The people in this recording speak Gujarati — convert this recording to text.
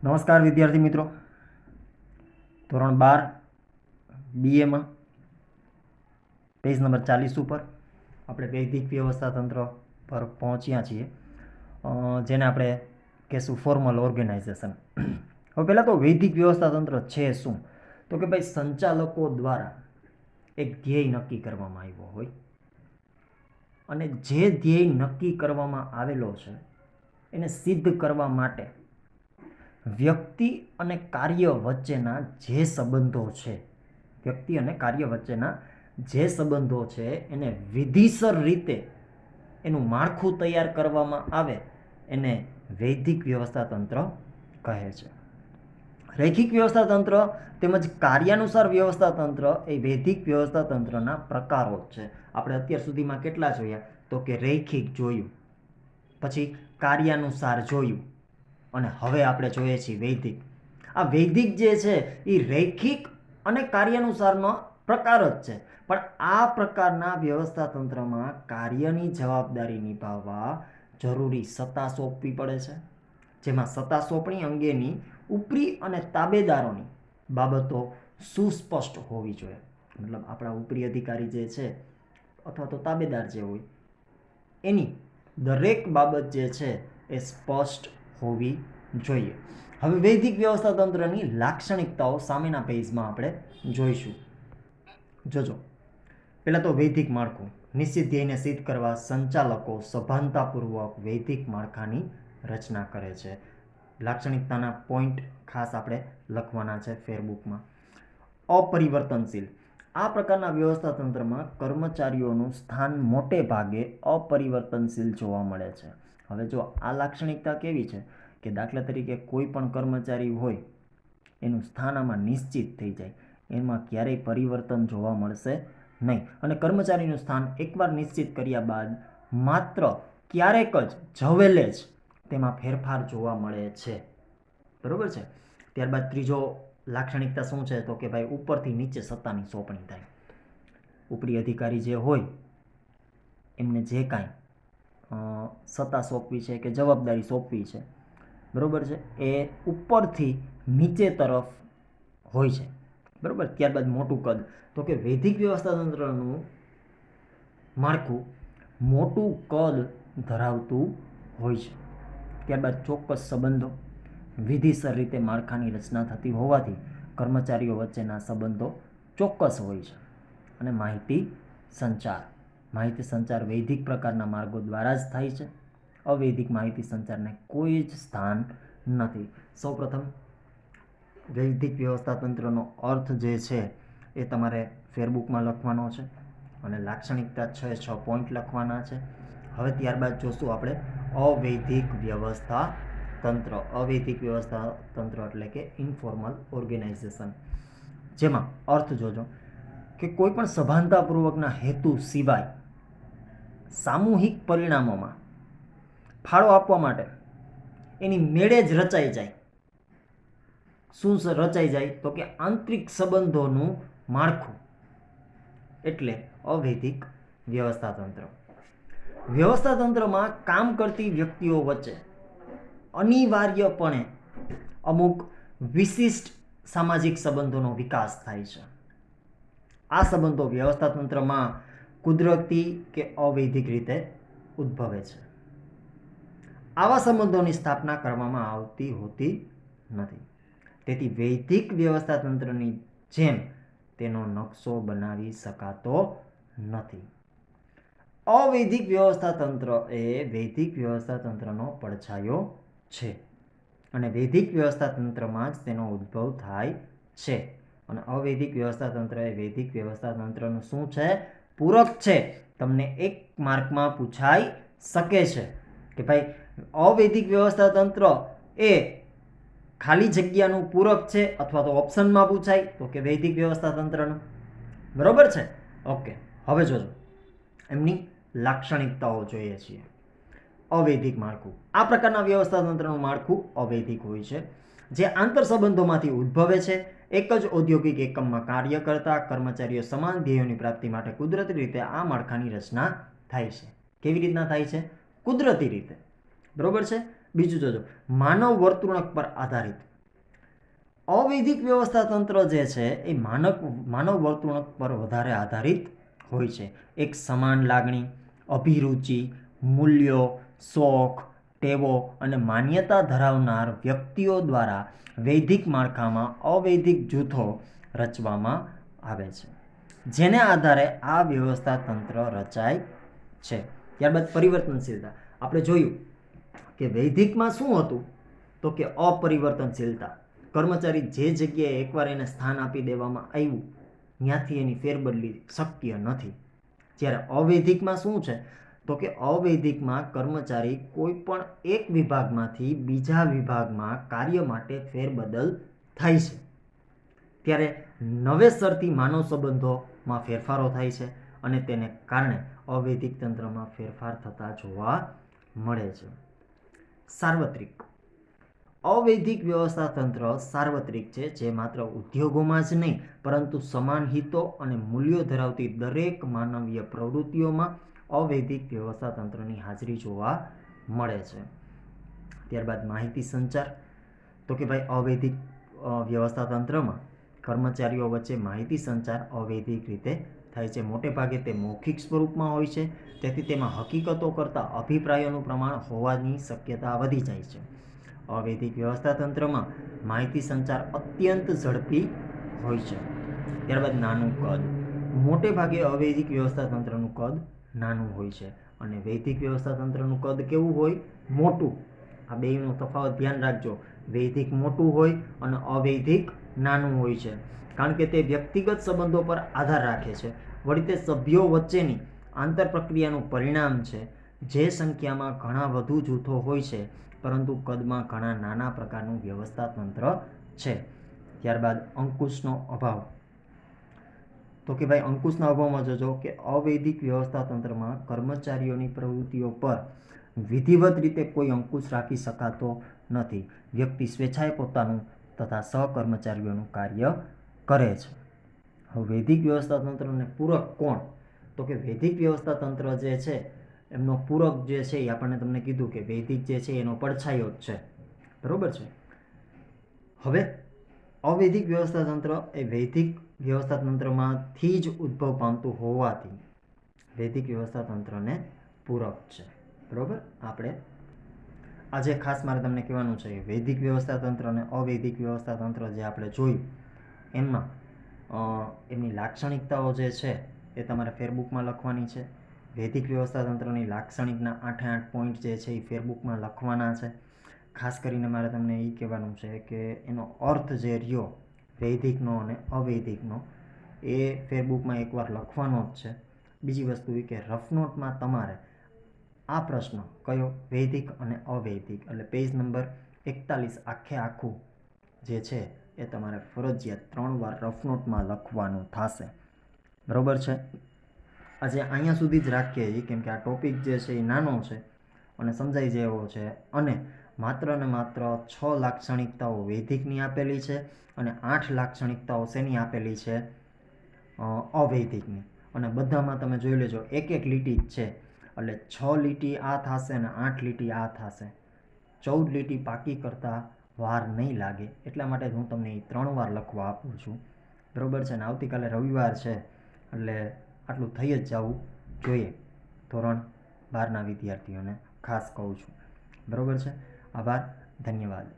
નમસ્કાર વિદ્યાર્થી મિત્રો, ધોરણ 12 બીએમાં પેજ નંબર 40 ઉપર આપણે વૈદિક વ્યવસ્થા તંત્ર પર પહોંચ્યા છીએ, જેને આપણે કહેશું ફોર્મલ ઓર્ગેનાઇઝેશન. હવે પહેલાં તો વૈદિક વ્યવસ્થા તંત્ર છે શું? તો કે ભાઈ સંચાલકો દ્વારા એક ધ્યેય નક્કી કરવામાં આવ્યો હોય અને જે ધ્યેય નક્કી કરવામાં આવેલો છે એને સિદ્ધ કરવા માટે વ્યક્તિ અને કાર્ય વચ્ચેના જે સંબંધો છે એને વિધિસર રીતે એનું માળખું તૈયાર કરવામાં આવે એને વૈદિક વ્યવસ્થા તંત્ર કહે છે. રૈખિક વ્યવસ્થા તંત્ર તેમજ કાર્યાનુસાર વ્યવસ્થા તંત્ર એ વૈદિક વ્યવસ્થા તંત્રના પ્રકારો છે. આપણે અત્યાર સુધીમાં કેટલા જોયા? તો કે રૈખિક જોયું, પછી કાર્યાનુસાર જોયું, અને હવે આપણે જોઈએ છીએ વૈદિક. આ વૈદિક જે છે એ રૈખિક અને કાર્યાનુસારનો પ્રકાર જ છે, પણ આ પ્રકારના વ્યવસ્થા તંત્રમાં કાર્યની જવાબદારી નિભાવવા જરૂરી સત્તા સોંપવી પડે છે, જેમાં સત્તા સોંપણી અંગેની ઉપરી અને તાબેદારોની બાબતો સુસ્પષ્ટ હોવી જોઈએ. મતલબ આપણા ઉપરી અધિકારી જે છે અથવા તો તાબેદાર જે હોય એની દરેક બાબત જે છે એ સ્પષ્ટ હોવી જોઈએ. હવે વૈદિક વ્યવસ્થા તંત્રની લાક્ષણિકતાઓ સામેના પેજમાં આપણે જોઈશું. જોજો, પહેલાં તો વૈદિક માળખું. નિશ્ચિત ધ્યેયને સિદ્ધ કરવા સંચાલકો સભાનતાપૂર્વક વૈદિક માળખાની રચના કરે છે. લાક્ષણિકતાના પોઈન્ટ ખાસ આપણે લખવાના છે ફેરબુકમાં. અપરિવર્તનશીલ. આ પ્રકારના વ્યવસ્થા તંત્રમાં કર્મચારીઓનું સ્થાન મોટે ભાગે અપરિવર્તનશીલ જોવા મળે છે. હવે જો આ લાક્ષણિકતા કેવી છે કે દાખલા તરીકે કોઈ પણ કર્મચારી હોય એનું સ્થાન આમાં નિશ્ચિત થઈ જાય, એમાં ક્યારેય પરિવર્તન જોવા મળશે નહીં, અને કર્મચારીનું સ્થાન એકવાર નિશ્ચિત કર્યા બાદ માત્ર ક્યારેક જ જવેલે જ તેમાં ફેરફાર જોવા મળે છે. બરોબર છે. ત્યારબાદ ત્રીજો લાક્ષણિકતા શું છે? તો કે ભાઈ ઉપરથી નીચે સત્તાની સોંપણી થાય. ઉપરી અધિકારી જે હોય એમને જે કાંઈ સત્તા સોંપવી છે કે જવાબદારી સોંપવી છે, બરાબર છે, એ ઉપરથી નીચે તરફ હોય છે. બરાબર. ત્યારબાદ મોટું કદ. તો કે વૈદિક વ્યવસ્થા તંત્રનું માળખું મોટું કદ ધરાવતું હોય છે. ત્યારબાદ ચોક્કસ સંબંધો. વિધિસર રીતે માળખાની રચના થતી હોવાથી કર્મચારીઓ વચ્ચેના સંબંધો ચોક્કસ હોય છે. અને માહિતી સંચાર વૈદિક પ્રકારના માર્ગો દ્વારા જ થાય છે. અવૈદિક માહિતી સંચારને કોઈ જ સ્થાન નથી. સૌપ્રથમ વૈદિક વ્યવસ્થા તંત્રનો અર્થ જે છે એ તમારે ફેરબુકમાં લખવાનો છે અને લાક્ષણિકતા 6 પોઈન્ટ લખવાના છે. હવે ત્યારબાદ જોશું આપણે અવૈદિક વ્યવસ્થા તંત્ર. અવૈદિક વ્યવસ્થા તંત્ર એટલે કે ઇન્ફોર્મલ ઓર્ગેનાઇઝેશન, જેમાં અર્થ જોજો કે કોઈ પણ સભાનતાપૂર્વકના હેતુ સિવાય સામૂહિક પરિણામોમાં ફાળો આપવા માટે એની મેળે જ રચાઈ જાય. શું રચાઈ જાય? તો કે આંતરિક સંબંધોનું માળખું, એટલે અવૈદિક વ્યવસ્થા તંત્ર. વ્યવસ્થા તંત્રમાં કામ કરતી વ્યક્તિઓ વચ્ચે અનિવાર્યપણે અમુક વિશિષ્ટ સામાજિક સંબંધોનો વિકાસ થાય છે. આ સંબંધો વ્યવસ્થા તંત્રમાં કુદરતી કે અવૈદિક રીતે ઉદ્ભવે છે. આવા સંબંધોની સ્થાપના કરવામાં આવતી હોતી નથી. તેથી વૈદિક વ્યવસ્થા તંત્રની જેમ તેનો નકશો બનાવી શકાતો નથી. અવૈદિક વ્યવસ્થા તંત્ર એ વૈદિક વ્યવસ્થા તંત્રનો પડછાયો છે અને વૈદિક વ્યવસ્થા તંત્રમાં જ તેનો ઉદ્ભવ થાય છે. અને અવૈદિક વ્યવસ્થા તંત્ર એ વૈદિક વ્યવસ્થા તંત્રનું શું છે? પૂરક છે. તમને એક માર્કમાં પૂછાઈ શકે છે કે ભાઈ અવૈદિક વ્યવસ્થા તંત્ર એ ખાલી જગ્યાનું પૂરક છે, અથવા તો ઓપ્શનમાં પૂછાય તો કે વૈદિક વ્યવસ્થા તંત્રનું. બરોબર છે? ઓકે. હવે જોજો એમની લાક્ષણિકતાઓ જોઈએ છીએ. અવૈદિક માળખું. આ પ્રકારના વ્યવસ્થા તંત્રનું માળખું અવૈદિક હોય છે, જે આંતર સંબંધોમાંથી ઉદ્ભવે છે. એક જ ઔદ્યોગિક એકમમાં કાર્ય કરતા કર્મચારીઓ સમાન ધ્યેયોની પ્રાપ્તિ માટે કુદરતી રીતે આ માળખાની રચના થાય છે. કેવી રીતના થાય છે? કુદરતી રીતે. બરોબર છે. બીજું જોજો, માનવ વર્તણૂક પર આધારિત. અવૈધિક વ્યવસ્થા તંત્ર જે છે એ માનવ વર્તણૂક પર વધારે આધારિત હોય છે. એક સમાન લાગણી, અભિરુચિ, મૂલ્યો, શોખ, ટેવો અને માન્યતા ધરાવનાર વ્યક્તિઓ દ્વારા વૈદિક માળખામાં અવૈધિક જૂથો રચવામાં આવે છે, જેને આધારે આ વ્યવસ્થા તંત્ર રચાય છે. ત્યારબાદ પરિવર્તનશીલતા. આપણે જોયું કે વૈદિકમાં શું હતું, તો કે અપરિવર્તનશીલતા. કર્મચારી જે જગ્યાએ એકવાર એને સ્થાન આપી દેવામાં આવ્યું ત્યાંથી એની ફેરબદલી શક્ય નથી. જ્યારે અવૈધિકમાં શું છે, તો કે અવૈધિકમાં કર્મચારી કોઈ પણ એક વિભાગમાંથી બીજા વિભાગમાં કાર્ય માટે ફેરબદલ થાય છે. ત્યારે નવેસરથી માનવ સંબંધોમાં ફેરફારો થાય છે અને તેને કારણે અવૈધિક તંત્રમાં ફેરફાર થતા જોવા મળે છે. સાર્વત્રિક. અવૈધિક વ્યવસ્થા તંત્ર સાર્વત્રિક છે, જે માત્ર ઉદ્યોગોમાં જ નહીં પરંતુ સમાન હિતો અને મૂલ્યો ધરાવતી દરેક માનવીય પ્રવૃત્તિઓમાં અવૈધિક વ્યવસ્થા તંત્રની હાજરી જોવા મળે છે. ત્યારબાદ માહિતી સંચાર. તો કે ભાઈ અવૈધિક વ્યવસ્થા તંત્રમાં કર્મચારીઓ વચ્ચે માહિતી સંચાર અવૈધિક રીતે થાય છે. મોટે ભાગે તે મૌખિક સ્વરૂપમાં હોય છે, તેથી તેમાં હકીકતો કરતાં અભિપ્રાયોનું પ્રમાણ હોવાની શક્યતા વધી જાય છે. અવૈધિક વ્યવસ્થા તંત્રમાં માહિતી સંચાર અત્યંત ઝડપી હોય છે. ત્યારબાદ નાનું કદ. મોટે ભાગે અવૈધિક વ્યવસ્થા તંત્રનું કદ નાનું હોય છે અને વૈદિક વ્યવસ્થા તંત્રનું કદ કેવું હોય, મોટું. આ બેયનો તફાવત ધ્યાન રાખજો. વૈદિક મોટું હોય અને અવૈધિક નાનું હોય છે, કારણ કે તે વ્યક્તિગત સંબંધો પર આધાર રાખે છે. વળી તે સભ્યો વચ્ચેની આંતર પ્રક્રિયાનું પરિણામ છે. જે સંખ્યામાં ઘણા વધુ જૂથો હોય છે પરંતુ કદમાં ઘણા નાના પ્રકારનું વ્યવસ્થા તંત્ર છે. ત્યારબાદ અંકુશનો અભાવ. તો કે ભાઈ અંકુશના અભાવમાં જોજો કે અવૈધિક વ્યવસ્થા તંત્રમાં કર્મચારીઓની પ્રવૃત્તિઓ પર વિધિવત રીતે કોઈ અંકુશ રાખી શકાતો નથી. વ્યક્તિ સ્વેચ્છાએ પોતાનું તથા સહકર્મચારીઓનું કાર્ય કરે છે. હવે વૈદિક વ્યવસ્થા તંત્રને પૂરક કોણ? તો કે વૈદિક વ્યવસ્થા તંત્ર જે છે એમનો પૂરક જે છે એ આપણને તમને કીધું કે વૈદિક જે છે એનો પડછાયો જ છે, બરોબર છે. હવે અવૈધિક વ્યવસ્થા તંત્ર એ વૈદિક વ્યવસ્થા તંત્રમાંથી જ ઉદ્ભવ પામતું હોવાથી વૈદિક વ્યવસ્થા તંત્રને પૂરક છે, બરોબર. આપણે આજે ખાસ મારે તમને કહેવાનું છે કે વૈદિક વ્યવસ્થા તંત્ર અને અવૈધિક વ્યવસ્થા તંત્ર જે આપણે જોયું એમાં એમની લાક્ષણિકતાઓ જે છે એ તમારે ફેરબુકમાં લખવાની છે. વૈદિક વ્યવસ્થા તંત્રની લાક્ષણિકના 8 પોઈન્ટ જે છે એ ફેરબુકમાં લખવાના છે. ખાસ કરીને મારે તમને એ કહેવાનું છે કે એનો અર્થ જે રહ્યો વૈદિકનો અને અવૈધિકનો એ ફેરબુકમાં એકવાર લખવાનો જ છે. બીજી વસ્તુ એ કે રફ નોટમાં તમારે આ પ્રશ્ન કયો, વૈદિક અને અવૈધિક, એટલે પેજ નંબર 41 આખે આખું જે છે એ તમારે ફરજિયાત 3 વાર રફ નોટમાં લખવાનું થશે, બરોબર છે. આજે અહીંયા સુધી જ રાખીએ, કેમ કે આ ટોપિક જે છે એ નાનો છે અને સમજાઈ જેવો છે અને માત્ર ને માત્ર 6 લાક્ષણિકતાઓ વૈદિકની આપેલી છે અને 8 લાક્ષણિકતાઓ શેની આપેલી છે, અવૈધિકની. અને બધામાં તમે જોઈ લેજો એક એક લીટી જ છે, એટલે 6 લીટી આ થશે અને 8 લીટી આ થશે. 14 લીટી પાકી કરતાં વાર નહીં લાગે, એટલા માટે હું તમને એ 3 વાર લખવા આપું છું, બરોબર છે. ને આવતીકાલે રવિવાર છે એટલે આટલું થઈ જ જવું જોઈએ, ધોરણ 12ના વિદ્યાર્થીઓને ખાસ કહું છું, બરોબર છે. આભાર, ધન્યવાદ.